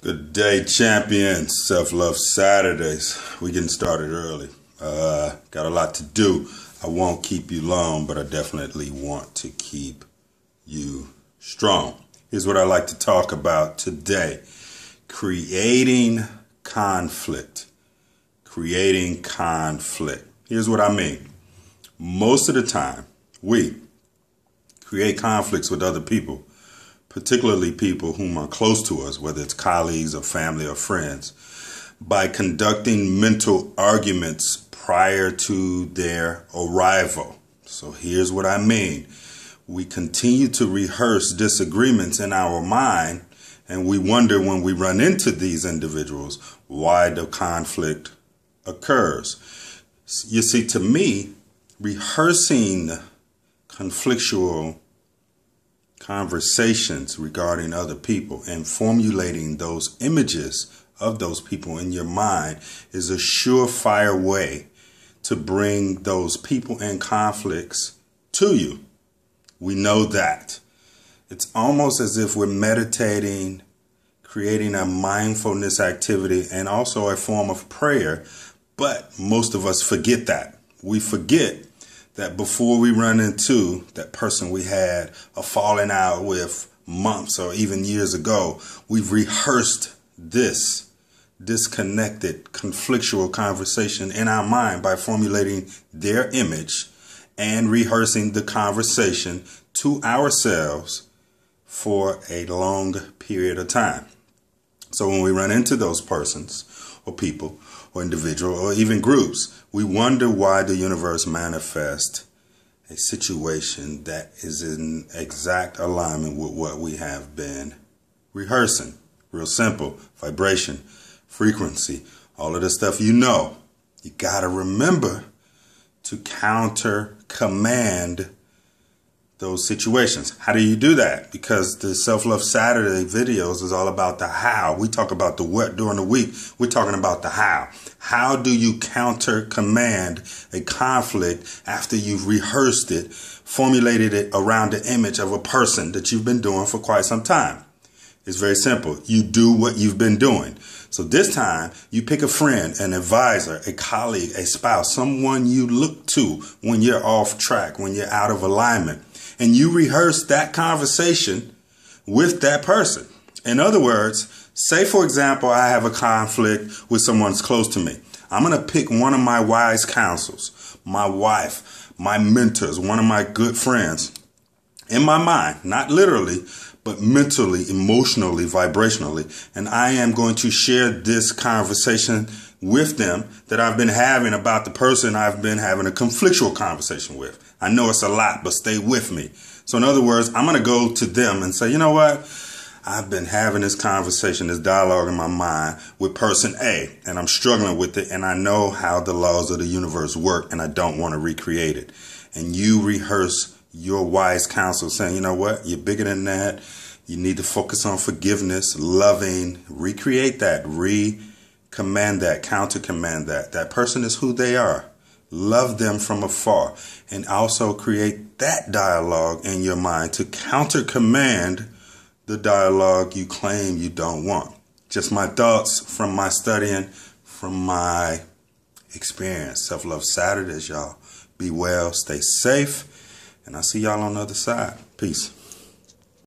Good day, champions. Self-Love Saturdays. We getting started early. Got a lot to do. I won't keep you long, but I definitely want to keep you strong. Here's what I like to talk about today. Creating conflict. Creating conflict. Here's what I mean. Most of the time, we create conflicts with other people, particularly people whom are close to us, whether it's colleagues or family or friends, by conducting mental arguments prior to their arrival. So here's what I mean. We continue to rehearse disagreements in our mind, and we wonder when we run into these individuals why the conflict occurs. You see, to me, rehearsing conflictual conversations regarding other people and formulating those images of those people in your mind is a surefire way to bring those people and conflicts to you. We know that. It's almost as if we're meditating, creating a mindfulness activity and also a form of prayer, but most of us forget that. We forget that before we run into that person we had a falling out with months or even years ago, we've rehearsed this disconnected, conflictual conversation in our mind by formulating their image and rehearsing the conversation to ourselves for a long period of time. So when we run into those persons or people or individual or even groups, we wonder why the universe manifests a situation that is in exact alignment with what we have been rehearsing. Real simple. Vibration, frequency, all of the stuff you know. You got to remember to counter command those situations. How do you do that? Because the Self-Love Saturday videos is all about the how. We talk about the what during the week. We're talking about the how. How do you counter command a conflict after you've rehearsed it, formulated it around the image of a person that you've been doing for quite some time? It's very simple. You do what you've been doing. So this time you pick a friend, an advisor, a colleague, a spouse, someone you look to when you're off track, when you're out of alignment. And you rehearse that conversation with that person. In other words, say, for example, I have a conflict with someone close to me. I'm going to pick one of my wise counsels, my wife, my mentors, one of my good friends in my mind, not literally, but mentally, emotionally, vibrationally. And I am going to share this conversation with them that I've been having about the person I've been having a conflictual conversation with. I know it's a lot, but stay with me. So in other words, I'm going to go to them and say, you know what? I've been having this conversation, this dialogue in my mind with person A, and I'm struggling with it, and I know how the laws of the universe work, and I don't want to recreate it. And you rehearse your wise counsel saying, you know what? You're bigger than that. You need to focus on forgiveness, loving, recreate that, command that, counter command that. That person is who they are. Love them from afar, and also create that dialogue in your mind to counter command the dialogue you claim you don't want. Just my thoughts from my studying, from my experience. Self-Love Saturdays, y'all. Be well, stay safe, and I'll see y'all on the other side. Peace.